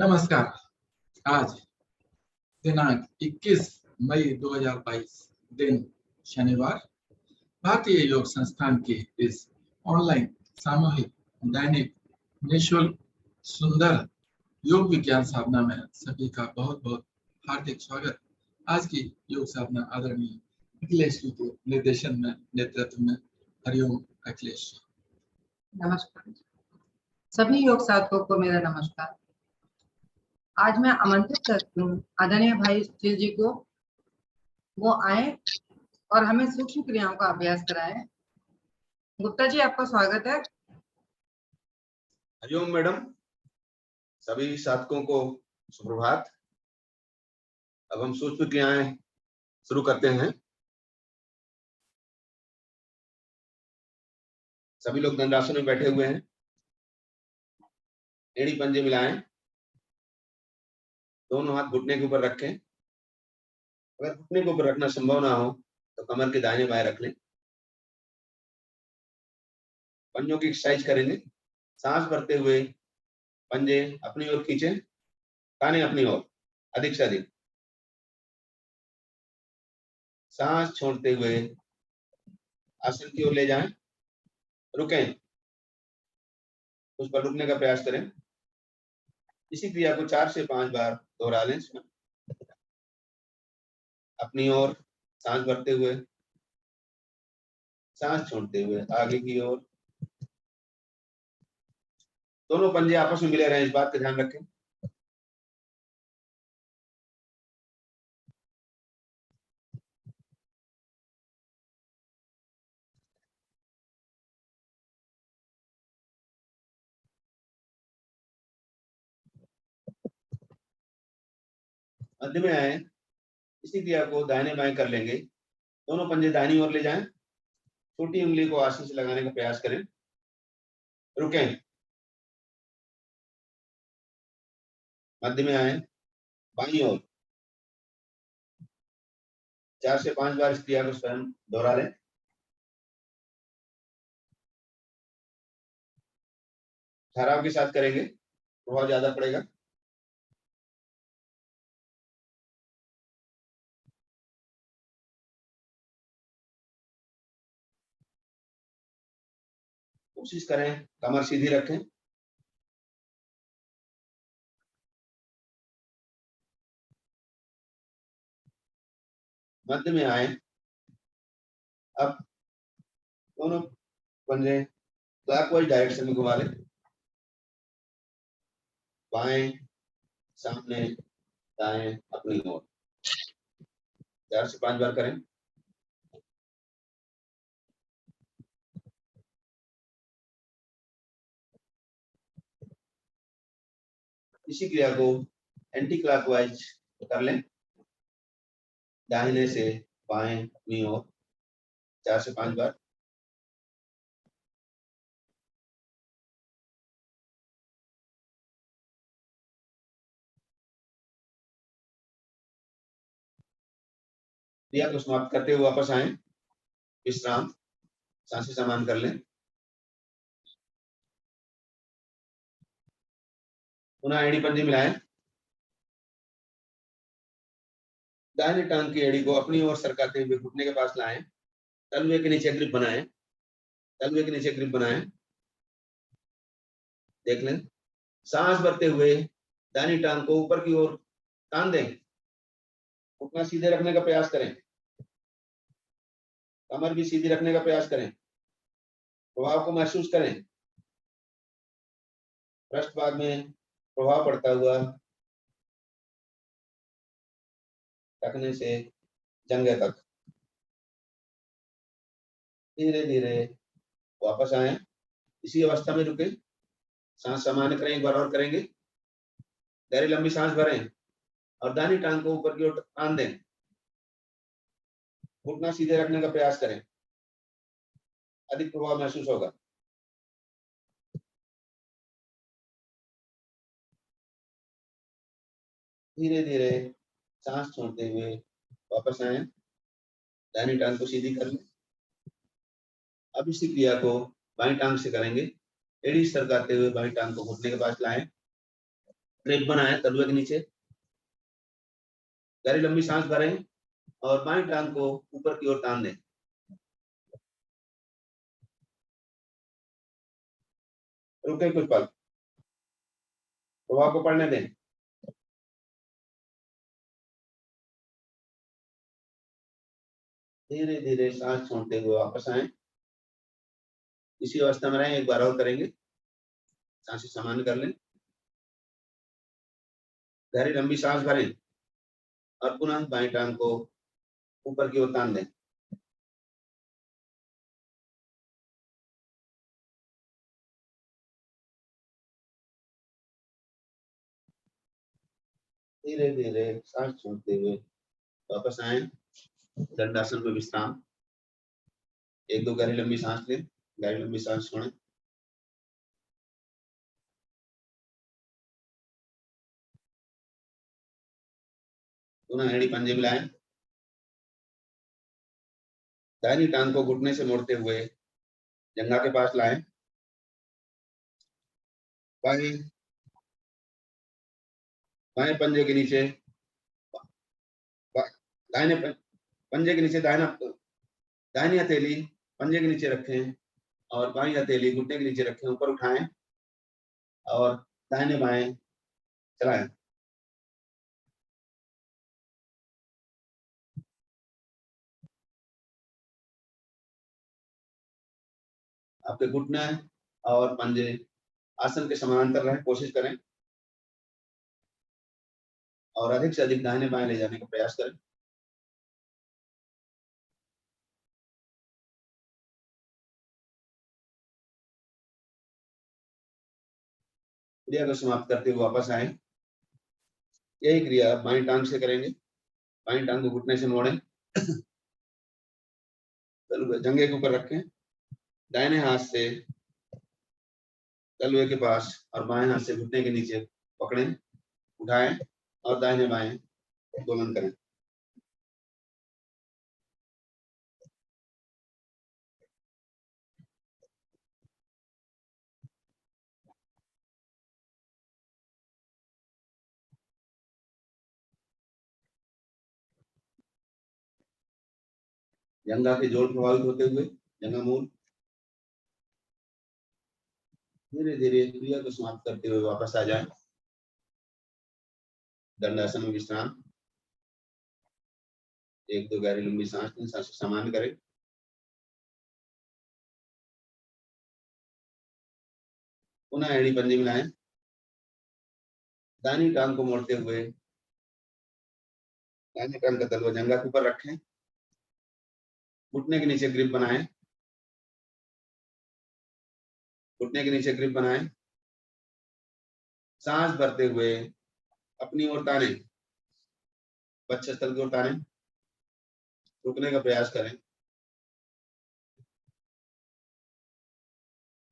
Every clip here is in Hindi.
नमस्कार। आज दिनांक 21 मई 2022 दिन शनिवार भारतीय योग संस्थान के इस ऑनलाइन सामूहिक दैनिक निःशुल्क सुंदर योग विज्ञान साधना में सभी का बहुत बहुत हार्दिक स्वागत। आज की योग साधना आदरणीय अखिलेश जी के निर्देशन में नेतृत्व में। हरिओम अखिलेश। नमस्कार सभी योग साधकों को मेरा नमस्कार। आज मैं आमंत्रित करती हूँ आदरणीय भाई सुशील जी को, वो आए और हमें सूक्ष्म क्रियाओं का अभ्यास कराएं। गुप्ता जी, आपका स्वागत है। हरिओम मैडम, सभी साधकों को सुप्रभात। अब हम सूक्ष्म क्रियाएं शुरू करते हैं। सभी लोग दंडासन में बैठे हुए हैं। एड़ी पंजे मिलाएं, दोनों हाथ घुटने के ऊपर रखें। अगर घुटने के ऊपर रखना संभव ना हो तो कमर के दाहिने बाएं रख लें। पंजों की एक्सरसाइज करेंगे। सांस भरते हुए पंजे अपनी ओर खींचें, काने अपनी ओर अधिक से अधिक। सांस छोड़ते हुए आसन की ओर ले जाएं, रुकें, उस पर रुकने का प्रयास करें। इसी क्रिया को 4 से 5 बार दोहरा लें। अपनी ओर सांस भरते हुए, सांस छोड़ते हुए आगे की ओर। दोनों पंजे आपस में मिले रहें, इस बात का ध्यान रखें। मध्य में आए, इसी क्रिया को दाहिने बाएं कर लेंगे। दोनों पंजे दाहिनी ओर ले जाएं, छोटी उंगली को आसन से लगाने का प्रयास करें, रुकें, मध्य में आए, बाईं ओर। 4 से 5 बार इस क्रिया को स्वयं दोहरा लें। ठहराव के साथ करेंगे, प्रभाव ज्यादा पड़ेगा। कोशिश करें कमर सीधी रखें। मध्य में आए। अब दोनों पंजे क्लॉकवाइज डायरेक्शन में घुमा लें। बाएं सामने, दाएं अपनी ओर। 4 से 5 बार करें। इसी क्रिया को एंटी क्लॉकवाइज कर लें, दाहिने से बाएं अपनी ओर। 4 से 5 बार। क्रिया को समाप्त करते हुए वापस आए, विश्राम, सांसें समान कर लें। पुनः एड़ी पंजे मिलाएं। दाहिने टांग की एड़ी को अपनी ओर सरकाते हुए घुटने के पास लाएं। तलवे के नीचे ग्रिप बनाएं, तलवे के नीचे ग्रिप बनाएं। देख लें। सांस भरते हुए दाहिनी टांग को ऊपर की ओर तान दें, घुटना सीधे रखने का प्रयास करें, कमर भी सीधी रखने का प्रयास करें। प्रभाव को महसूस करें। पृष्ठ भाग में प्रभाव पड़ता हुआ रखने से जंघे तक। धीरे धीरे वापस आए, इसी अवस्था में रुके। सांस सामान्य करें, एक बार और करेंगे। गहरी लंबी सांस भरें और दाहिनी टांग को ऊपर की ओर तान दें, घुटना सीधे रखने का प्रयास करें, अधिक प्रभाव महसूस होगा। धीरे धीरे सांस छोड़ते हुए वापस आए, दाहिनी टांग को सीधी कर लें। अब इसी क्रिया को बाईं टांग से करेंगे। एड़ी सरकाते हुए बाईं टांग को घुटने के पास लाएं, ग्रिप बनाए तलवे के नीचे, गहरी लंबी सांस भरें और बाएं टांग को ऊपर की ओर तान दें। रुके कुछ पल, प्रभाव को पड़ने दें। धीरे धीरे सांस छोड़ते हुए वापस आए। इसी अवस्था में रहें, एक बार और करेंगे। सांसें सामान्य कर लें, गहरी लंबी सांस भरें और पुनः बाएं टांग को ऊपर की ओर तान दें। धीरे धीरे सांस छोड़ते हुए वापस आए। दंडासन में विश्राम, एक दो गहरी लंबी सांस लें, गहरी लंबी सांस छोड़ें। पुनः एड़ी पंजे मिलाएं, दाहिनी टांग को घुटने से मोड़ते हुए जंघा के पास लाएं। बाएं बाएं पंजे के नीचे, दाहिने पंजे के नीचे दाहिनी हथेली पंजे के नीचे रखें और बाईं हथेली घुटने के नीचे रखें। ऊपर उठाएं और दाहिने बाएं चलाएं। आपके घुटने और पंजे आसन के समानांतर रहें, कोशिश करें और अधिक से अधिक दाहिने बाएं ले जाने का प्रयास करें। क्रिया को समाप्त करते हुए वापस आए। यही क्रिया बाईं टांग से करेंगे। बाईं टांग को घुटने से मोड़ें, जंघे के ऊपर रखें, दाहिने हाथ से तलवे के पास और बाएं हाथ से घुटने के नीचे पकड़ें, उठाएं और दाहिने बाएं दोलन करें। जंघा के जोड़ प्रभावित होते हुए जंघा मूल। धीरे धीरे क्रिया को समाप्त करते हुए वापस आ जाएं। दंडासन में विश्राम, एक दो गहरी लंबी सांस लें, सांस सामान्य करें। पुनः एड़ी पंजे मिलाएं, दाहिनी टांग को मोड़ते हुए दाहिनी टांग का तलवा जंघा के ऊपर रखें, घुटने के नीचे ग्रिप बनाएं, घुटने के नीचे ग्रिप बनाएं। सांस भरते हुए अपनी ओर ताने, वक्षस्थल की ओर ताने, रुकने का प्रयास करें।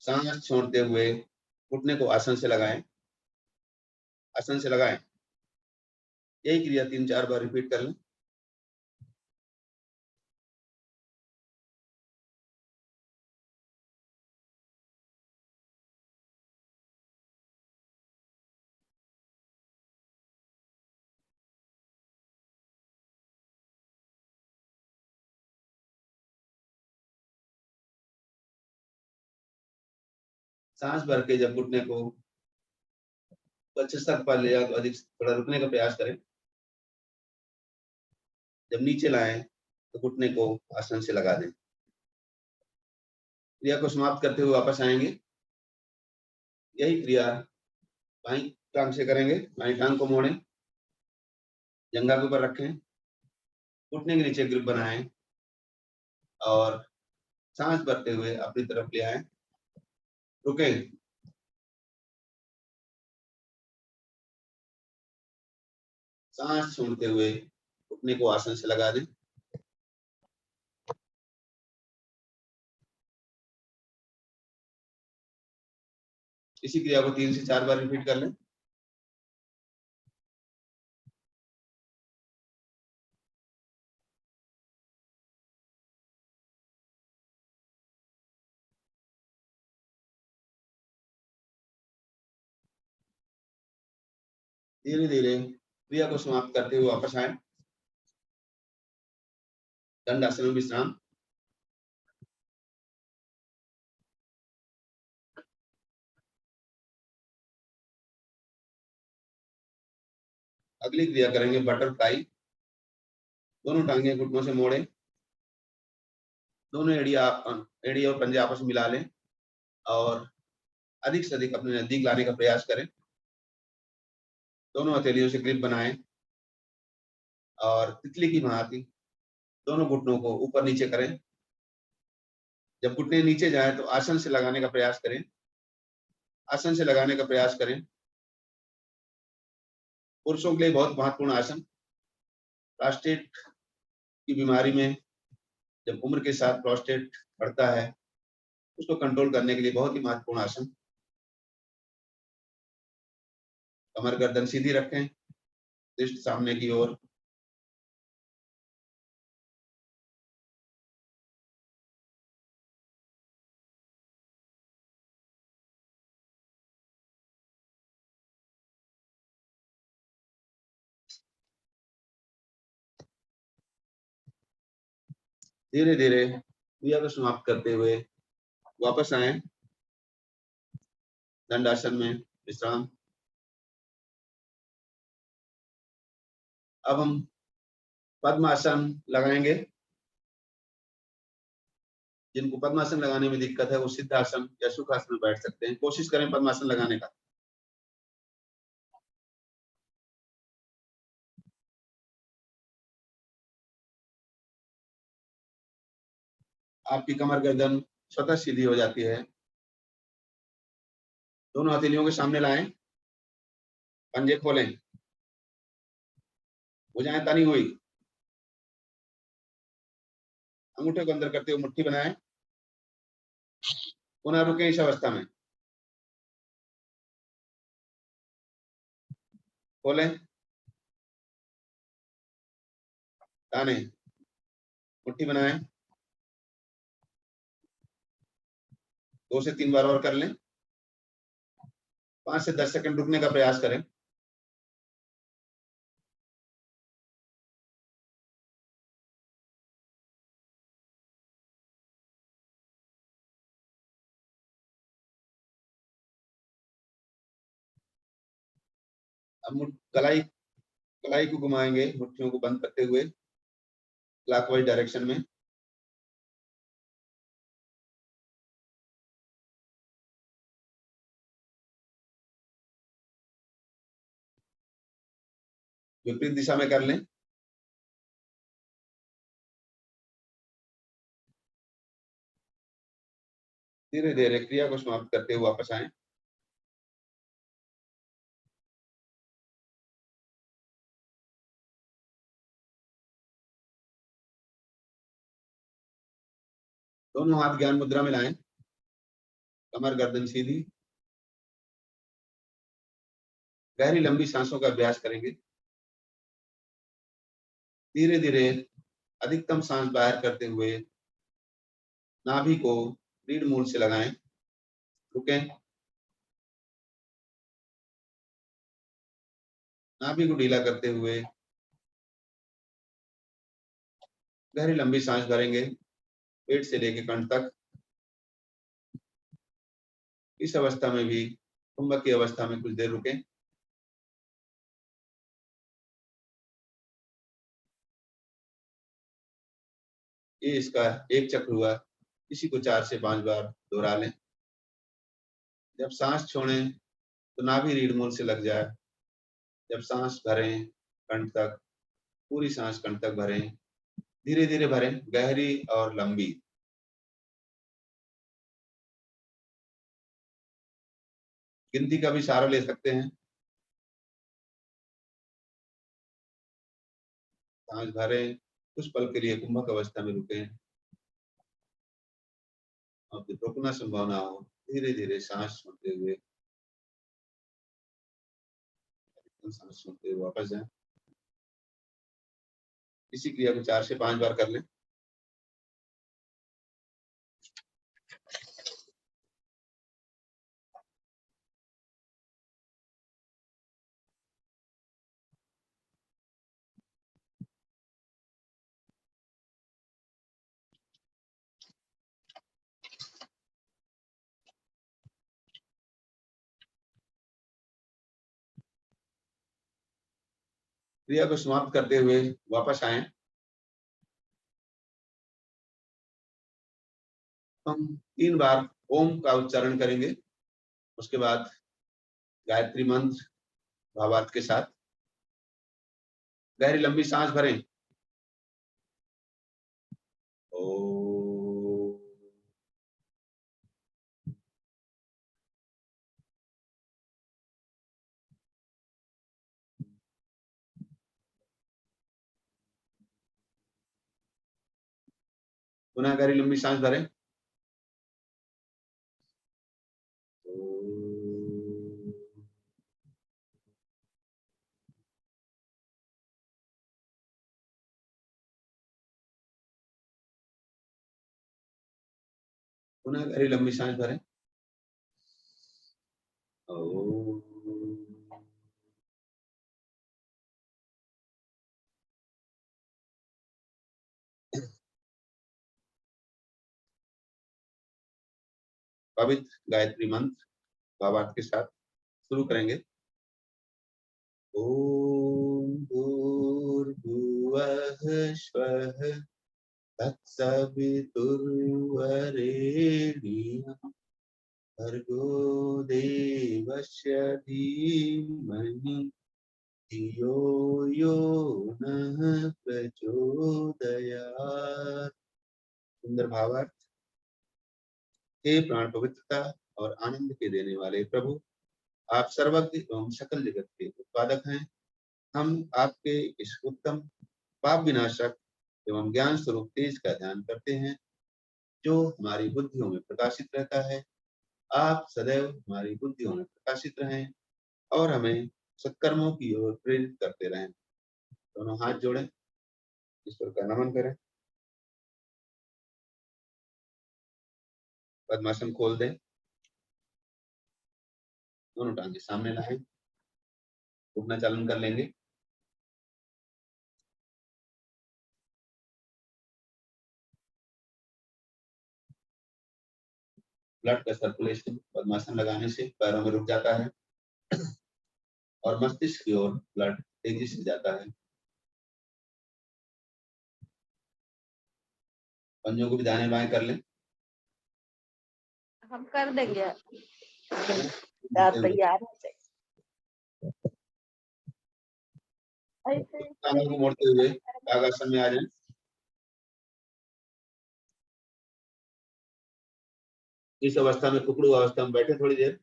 सांस छोड़ते हुए घुटने को आसन से लगाएं, आसन से लगाएं। यही क्रिया 3-4 बार रिपीट कर लें। सांस भर के जब घुटने को वक्षस्थल पर ले जाओ तो अधिक थोड़ा रुकने का प्रयास करें। जब नीचे लाएं तो घुटने को आसन से लगा दें। क्रिया को समाप्त करते हुए वापस आएंगे। यही क्रिया बाईं टांग से करेंगे। बाईं टांग को मोड़ें, जंघा के ऊपर रखें, घुटने के नीचे ग्रिप बनाएं और सांस भरते हुए अपनी तरफ ले आए, रुकें। सांस छोड़ते हुए घुटने को आसन से लगा दें। इसी क्रिया को 3 से 4 बार रिपीट कर लें। धीरे धीरे क्रिया को समाप्त करते हुए वापस आए, दंडासन में विश्राम। अगली क्रिया करेंगे बटरफ्लाई। दोनों टांगे घुटनों से मोड़े, दोनों एड़ी और पंजे आपस में मिला लें और अधिक से अधिक अपने नजदीक लाने का प्रयास करें। दोनों हथेलियों से ग्रिप बनाएं और तितली की भांति दोनों घुटनों को ऊपर नीचे करें। जब घुटने नीचे जाए तो आसन से लगाने का प्रयास करें, आसन से लगाने का प्रयास करें। पुरुषों के लिए बहुत महत्वपूर्ण आसन। प्रोस्टेट की बीमारी में जब उम्र के साथ प्रोस्टेट बढ़ता है, उसको कंट्रोल करने के लिए बहुत ही महत्वपूर्ण आसन। कमर गर्दन सीधी रखें, दृष्टि सामने की ओर। धीरे धीरे क्रिया को समाप्त करते हुए वापस आए, दंडासन में विश्राम। अब हम पद्मासन लगाएंगे। जिनको पद्मासन लगाने में दिक्कत है वो सिद्धासन या सुखासन में बैठ सकते हैं। कोशिश करें पद्मासन लगाने का। आपकी कमर गर्दन स्वतः सीधी हो जाती है। दोनों हथेलियों के सामने लाएं, पंजे खोलें, भुजाएं तनी हुई, अंगूठे को अंदर करते हुए मुट्ठी बनाएं। पुनः रुकें इस अवस्था में, खोलें, ताने, मुट्ठी बनाएं। 2 से 3 बार और कर लें। 5 से 10 सेकंड रुकने का प्रयास करें। अब कलाई कलाई को घुमाएंगे, मुट्ठियों को बंद करते हुए क्लॉकवाइज डायरेक्शन में। विपरीत दिशा में कर लें। धीरे धीरे क्रिया को समाप्त करते हुए वापस आए। दोनों हाथ ज्ञान मुद्रा में लाएं, कमर गर्दन सीधी। गहरी लंबी सांसों का अभ्यास करेंगे। धीरे धीरे अधिकतम सांस बाहर करते हुए नाभि को रीढ़ मूल से लगाएं, रुकें, नाभि को ढीला करते हुए गहरी लंबी सांस भरेंगे, पेट से लेकर कंठ तक। इस अवस्था में भी कुंभक की अवस्था में कुछ देर रुकें। ये इसका एक चक्र हुआ। इसी को 4 से 5 बार दोहरा लें। जब सांस छोड़ें तो नाभि रीढ़ मूल से लग जाए। जब सांस भरें कंठ तक, पूरी सांस कंठ तक भरें। धीरे धीरे भरें, गहरी और लंबी। गिनती का भी सहारा ले सकते हैं। सांस भरें, कुछ पल के लिए कुंभक अवस्था में रुकें। अब जब रुकना संभव ना हो, धीरे धीरे सांस छोड़ते हुए वापस जाएं। इसी क्रिया को 4 से 5 बार कर लें। क्रिया को समाप्त करते हुए वापस आए। हम 3 बार ओम का उच्चारण करेंगे, उसके बाद गायत्री मंत्र भावार्थ के साथ। गहरी लंबी सांस भरें। ओम। पुनः गहरी लंबी सांस भरें। पुनः गहरी लंबी सांस भरें। ओम। पवित्र गायत्री मंत्र भावार्थ के साथ शुरू करेंगे। ओम भूर्भुवः स्वः तत्सवितुर्वरेण्यं भर्गो देवस्य धीमहि धियो यो नः प्रचोदयात्। सुंदर भावार्थ। हे प्राण पवित्रता और आनंद के देने वाले प्रभु, आप सर्वज्ञ एवं सकल जगत के उत्पादक हैं। हम आपके इस उत्तम पाप विनाशक एवं ज्ञान स्वरूप तेज का ध्यान करते हैं, जो हमारी बुद्धियों में प्रकाशित रहता है। आप सदैव हमारी बुद्धियों में प्रकाशित रहें और हमें सत्कर्मों की ओर प्रेरित करते रहें। दोनों हाथ जोड़ें, ईश्वर का नमन करें। पद्मासन खोल दें, दोनों टांगे सामने लाएं, घुटना चालन कर लेंगे। ब्लड का सर्कुलेशन पद्मासन लगाने से पैरों में रुक जाता है और मस्तिष्क की ओर ब्लड तेजी से जाता है। पंजों को भी दाएं बाएं कर लें। हम कर देंगे। तैयार है। टांगों को मोड़ते हुए कागासन में आ जाएं। इस अवस्था में कुकड़ू अवस्था में बैठे थोड़ी देर।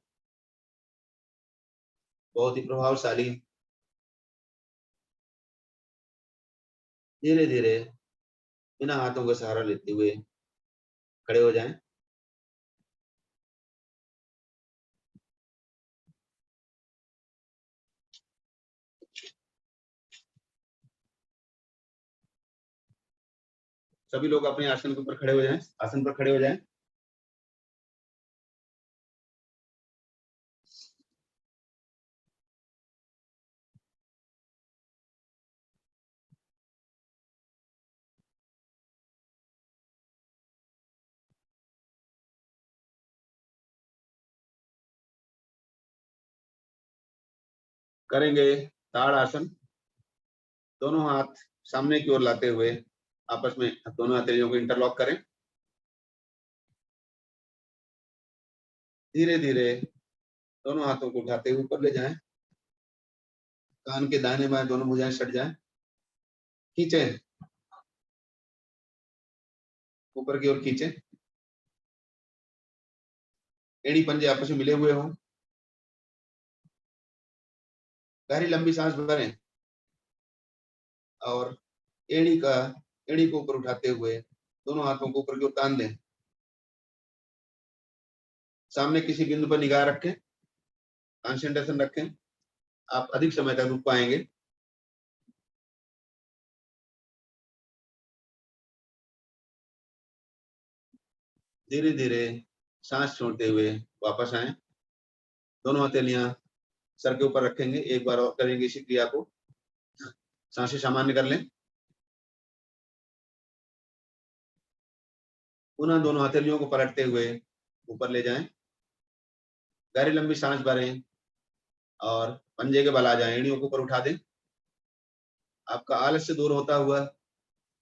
बहुत ही प्रभावशाली। धीरे धीरे बिना हाथों का सहारा लेते हुए खड़े हो जाएं। सभी लोग अपने आसन के ऊपर खड़े हो जाएं, आसन पर खड़े हो जाएं। करेंगे ताड़ आसन। दोनों हाथ सामने की ओर लाते हुए आपस में दोनों हथेलियों को इंटरलॉक करें। धीरे धीरे दोनों हाथों को उठाते हुए ऊपर ले जाएं। कान के दाहिने बाएं दोनों भुजाएं सट जाएं। खींचें, ऊपर की ओर खींचें। एड़ी पंजे आपस में मिले हुए हों। गहरी लंबी सांस भरें और एड़ी को ऊपर उठाते हुए दोनों हाथों को ऊपर की ओर तान दें। सामने किसी बिंदु पर निगाह रखें, कंसंट्रेशन रखें। आप अधिक समय तक रुक पाएंगे। धीरे धीरे सांस छोड़ते हुए वापस आएं। दोनों हथेलियां सर के ऊपर रखेंगे। एक बार और करेंगे इसी क्रिया को। सांसें सामान्य कर लें। पुनः दोनों हथेलियों को पलटते हुए ऊपर ले जाएं। गहरी लंबी सांस भरें और पंजे के बल आ जाएं। एड़ियों को ऊपर उठा दें। आपका आलस्य दूर होता हुआ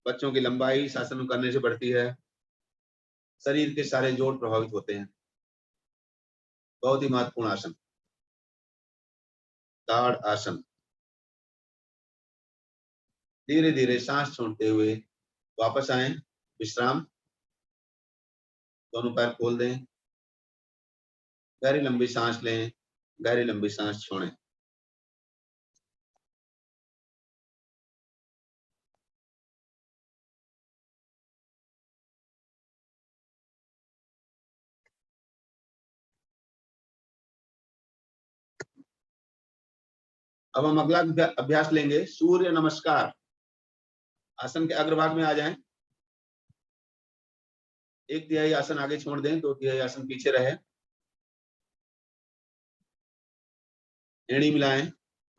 बच्चों की लंबाई इस आसन करने से बढ़ती है, शरीर के सारे जोड़ प्रभावित होते हैं। बहुत ही महत्वपूर्ण आसन, ताड़ आसन। धीरे धीरे सांस छोड़ते हुए वापस आए, विश्राम। दोनों पैर खोल दें, गहरी लंबी सांस लें, गहरी लंबी सांस छोड़ें। अब हम अगला अभ्यास लेंगे, सूर्य नमस्कार। आसन के अग्रभाग में आ जाएं, 1/3 आसन आगे छोड़ दें, 2/3 आसन पीछे रहे। एड़ी मिलाएं,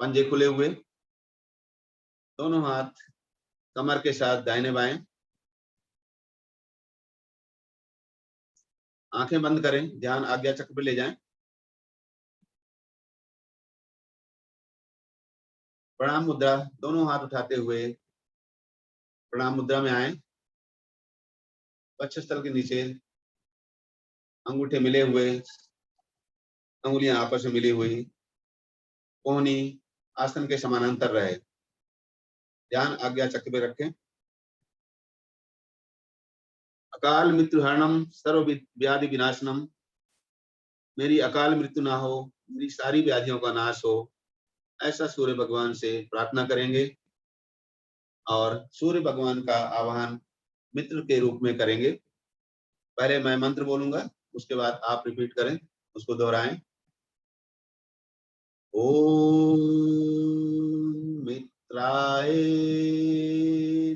पंजे खुले हुए, दोनों हाथ कमर के साथ दाहिने बाएं। आंखें बंद करें, ध्यान आज्ञा चक्र पे ले जाएं। प्रणाम मुद्रा, दोनों हाथ उठाते हुए प्रणाम मुद्रा में आए। वक्षस्थल के नीचे अंगूठे मिले हुए, अंगुलियां आपस में मिली हुई, कोहनी आसन के समानांतर रहे। ध्यान आज्ञा चक्र पे रखें। अकाल मृत्यु हरणम सर्व व्याधि विनाशनम। मेरी अकाल मृत्यु ना हो, मेरी सारी व्याधियों का नाश हो, ऐसा सूर्य भगवान से प्रार्थना करेंगे। और सूर्य भगवान का आवाहन मित्र के रूप में करेंगे। पहले मैं मंत्र बोलूंगा, उसके बाद आप रिपीट करें, उसको दोहराएं। ओम मित्राय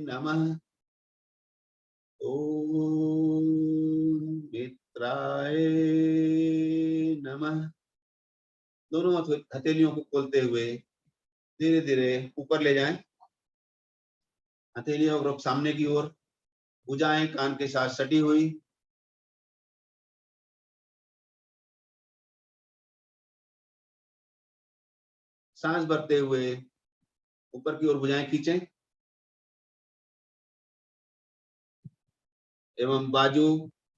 नमः, ओम मित्राय नमः। दोनों हथेलियों को खोलते हुए धीरे धीरे ऊपर ले जाएं, हथेलियों को सामने की ओर, भुजाएं कान के साथ सटी हुई। सांस भरते हुए ऊपर की ओर भुजाएं खींचें एवं बाजू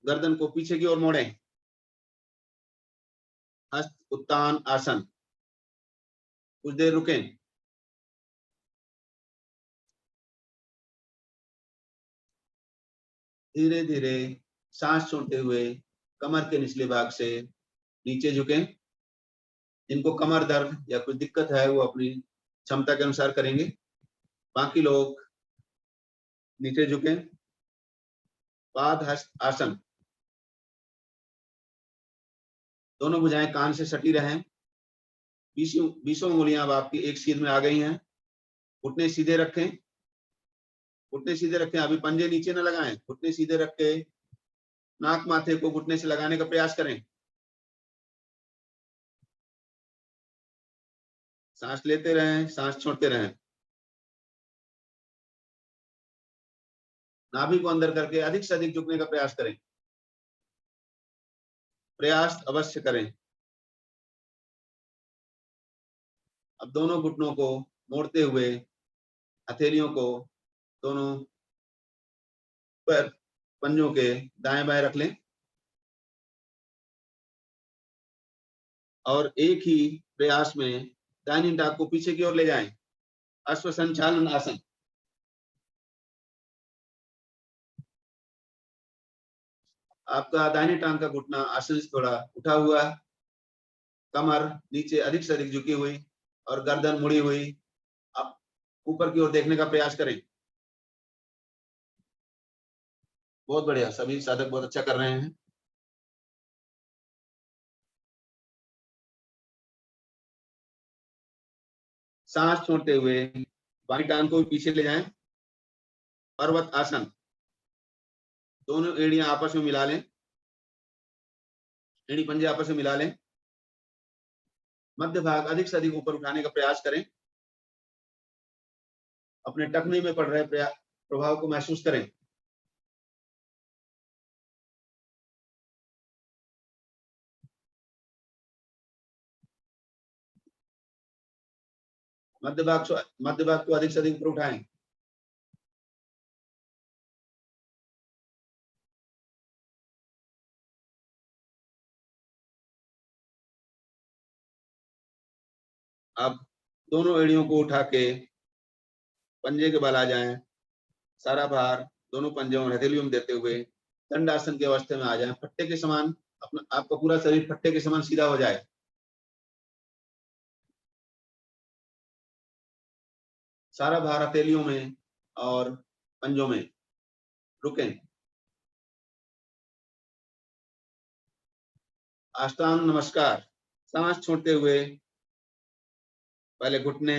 गर्दन को पीछे की ओर मोड़ें। हस्त उत्तान आसन। कुछ देर रुकें। धीरे धीरे सांस छोड़ते हुए कमर के निचले भाग से नीचे झुकें। जिनको कमर दर्द या कुछ दिक्कत है वो अपनी क्षमता के अनुसार करेंगे। बाकी लोग नीचे झुकें। पाद हस्त आसन। दोनों भुजाएं कान से सटी रहें। 20 उंगलियां अब आपकी एक सीध में आ गई हैं। घुटने सीधे रखें, घुटने सीधे रखें। अभी पंजे नीचे न लगाएं, घुटने सीधे रख के नाक माथे को घुटने से लगाने का प्रयास करें। सांस लेते रहें, सांस छोड़ते रहें। नाभि को अंदर करके अधिक से अधिक झुकने का प्रयास करें। प्रयास अवश्य करें। अब दोनों घुटनों को मोड़ते हुए हथेलियों को दोनों पर पंजों के दाएं बाएं रख लें और एक ही प्रयास में दाहिनी टांग को पीछे की ओर ले जाएं। अश्व संचालन आसन। आपका दाहिनी टांग का घुटना आसन से थोड़ा उठा हुआ, कमर नीचे अधिक से अधिक झुकी हुई और गर्दन मुड़ी हुई। आप ऊपर की ओर देखने का प्रयास करें। बहुत बढ़िया, सभी साधक बहुत अच्छा कर रहे हैं। सांस छोड़ते हुए बाई टांग को पीछे ले जाएं। पर्वत आसन। दोनों एड़ियां आपस में मिला लें, एड़ी पंजे आपस में मिला लें। मध्य भाग अधिक से अधिक ऊपर उठाने का प्रयास करें। अपने टखने में पड़ रहे प्रभाव को महसूस करें। मध्य भाग को अधिक से अधिक ऊपर उठाएं। अब दोनों एड़ियों को उठा के पंजे के बल आ जाएं, सारा भार दोनों पंजों और हथेलियों में देते हुए दंडासन की अवस्था में आ जाएं। फट्टे के समान अपना आपका पूरा शरीर फट्टे के समान सीधा हो जाए। सारा भार हथेलियों में और पंजों में। रुकें। अष्टांग नमस्कार। सांस छोड़ते हुए पहले घुटने,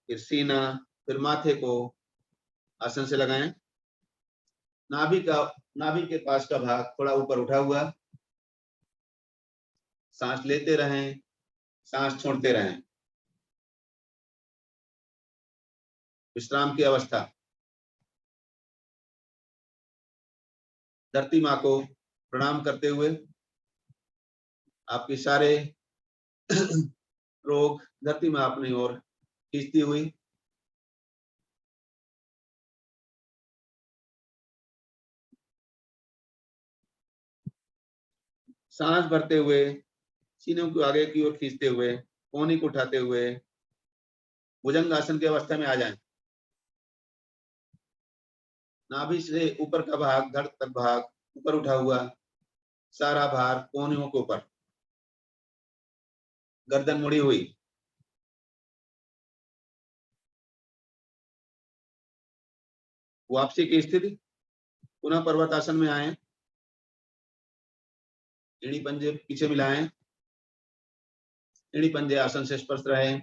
फिर सीना, फिर माथे को आसन से लगाएं। नाभि के पास का भाग थोड़ा ऊपर उठा हुआ। सांस लेते रहें, सांस छोड़ते रहें। विश्राम की अवस्था। धरती माँ को प्रणाम करते हुए आपके सारे रोग धरती माँ अपनी ओर खींचती हुई। सांस भरते हुए सीने को आगे की ओर खींचते हुए कोहनी को उठाते हुए भुजंग आसन की अवस्था में आ जाएं। नाभि से ऊपर का भाग, धड़ तक भाग ऊपर उठा हुआ, सारा भार कोहनियों के ऊपर, गर्दन मुड़ी हुई। वापसी की स्थिति। पुनः पर्वतासन में आए। एड़ी पंजे पीछे मिलाएं। एड़ी पंजे आसन से स्पर्श रहे।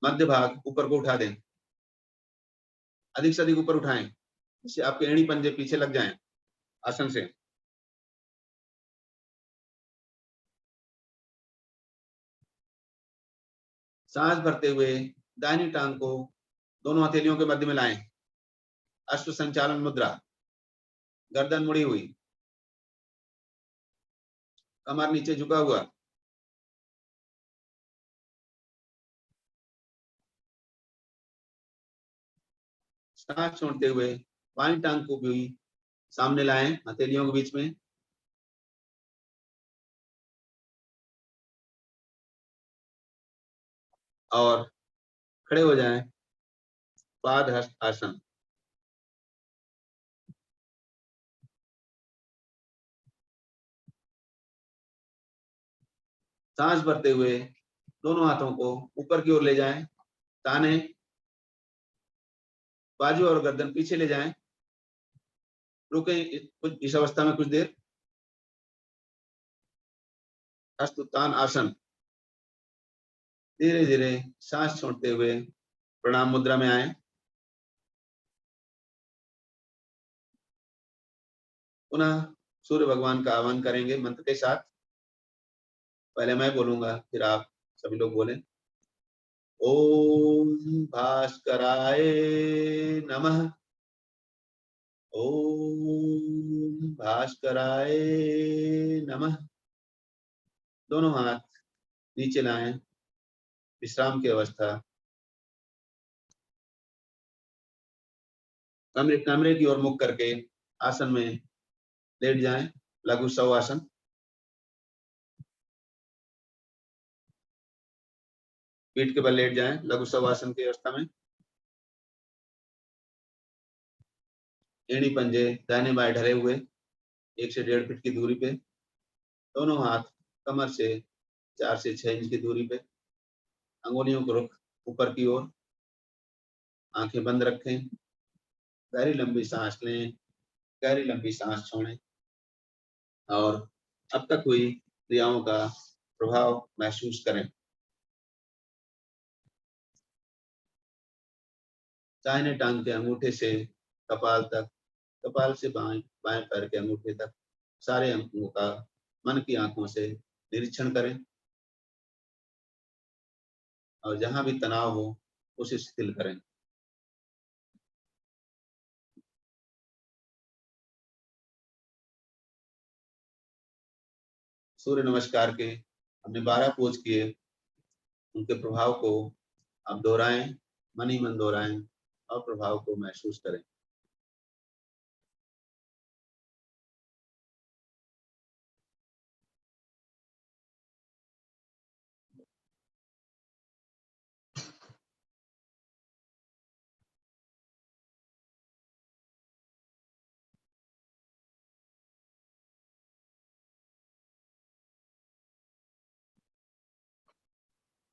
मध्य भाग ऊपर को उठा दें। अधिक से अधिक ऊपर उठाएं, जिससे आपके एड़ी पंजे पीछे लग जाएं आसन से। सांस भरते हुए दाहिनी टांग को दोनों हथेलियों के मध्य में लाएं। अश्व संचालन मुद्रा। गर्दन मुड़ी हुई, कमर नीचे झुका हुआ। सांस छोड़ते हुए बाईं टांग को भी सामने लाएं, हथेलियों के बीच में। और खड़े हो जाएं, पाद हस्त आसन। सांस भरते हुए दोनों हाथों को ऊपर की ओर ले जाएं, ताने बाजू और गर्दन पीछे ले जाएं। रुकें कुछ इस अवस्था में कुछ देर। हस्त उत्तान आसन। धीरे धीरे सांस छोड़ते हुए प्रणाम मुद्रा में आए। पुनः सूर्य भगवान का आह्वान करेंगे मंत्र के साथ। पहले मैं बोलूंगा, फिर आप सभी लोग बोलें। ओम भास्कराय नमः। ओम भास्कराय नमः। दोनों हाथ नीचे लाएं, विश्राम की अवस्था। कमरे की ओर मुख करके आसन में लेट जाएं, लघु शवासन। पीठ के बल लेट जाएं, लघु शवासन की अवस्था में। एड़ी पंजे दाहिने बाएं ढले हुए 1 से 1.5 फीट की दूरी पे। दोनों हाथ कमर से 4 से 6 इंच की दूरी पे। अंगुलियों को रुख ऊपर की ओर। आंखें बंद रखें। गहरी लंबी सांस लें, गहरी लंबी सांस छोड़ें और अब तक हुई क्रियाओं का प्रभाव महसूस करें। दाहिने टांग के अंगूठे से कपाल तक, कपाल से बाएं पैर के अंगूठे तक सारे अंगों का मन की आंखों से निरीक्षण करें और जहां भी तनाव हो उसे शिथिल करें। सूर्य नमस्कार के हमने 12 पोज किए, उनके प्रभाव को आप दोहराएं, मन ही मन दोहराएं और प्रभाव को महसूस करें।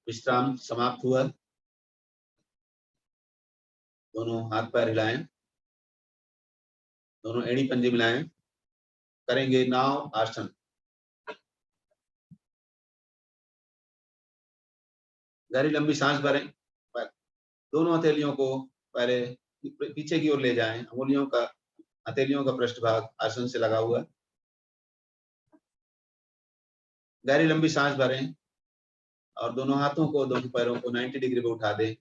विश्राम समाप्त हुआ। दोनों हाथ पैर हिलाएं, दोनों एड़ी पंजे मिलाएं। करेंगे नाव आसन। गहरी लंबी सांस भरें। दोनों हथेलियों को पहले पीछे की ओर ले जाएं। अंगुलियों का, हथेलियों का पृष्ठभाग आसन से लगा हुआ। गहरी लंबी सांस भरें और दोनों हाथों को, दोनों पैरों को 90 डिग्री पे उठा दें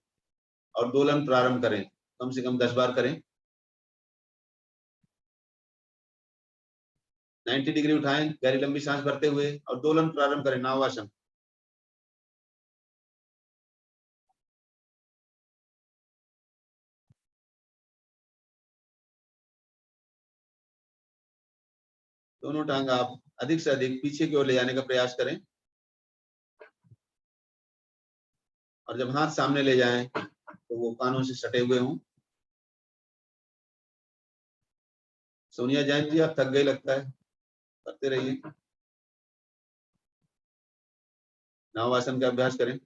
और दोलन प्रारंभ करें। कम से कम 10 बार करें। 90 डिग्री उठाएं, गहरी लंबी सांस भरते हुए और दोलन प्रारंभ करें, नावासन। दोनों टांग आप अधिक से अधिक पीछे की ओर ले जाने का प्रयास करें और जब हाथ सामने ले जाएं तो वो कानों से सटे हुए हों। सोनिया जैन जी, आप थक गए लगता है, करते रहिए। नावासन का अभ्यास करें।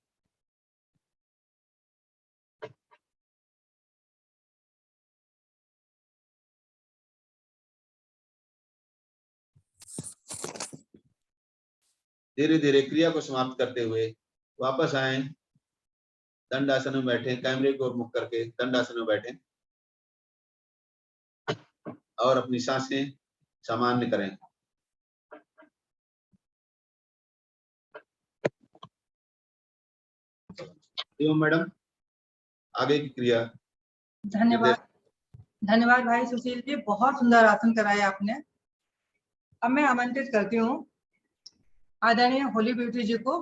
धीरे धीरे क्रिया को समाप्त करते हुए वापस आए, दंडासन में बैठे, कैमरे की ओर मुख करके दंडासन में बैठे और अपनी सांसें सामान्य करें। एवं मैडम, आगे की क्रिया। धन्यवाद, धन्यवाद भाई सुशील जी, बहुत सुंदर आसन कराया आपने। अब मैं आमंत्रित करती हूँ आदरणीय होली ब्यूटी जी को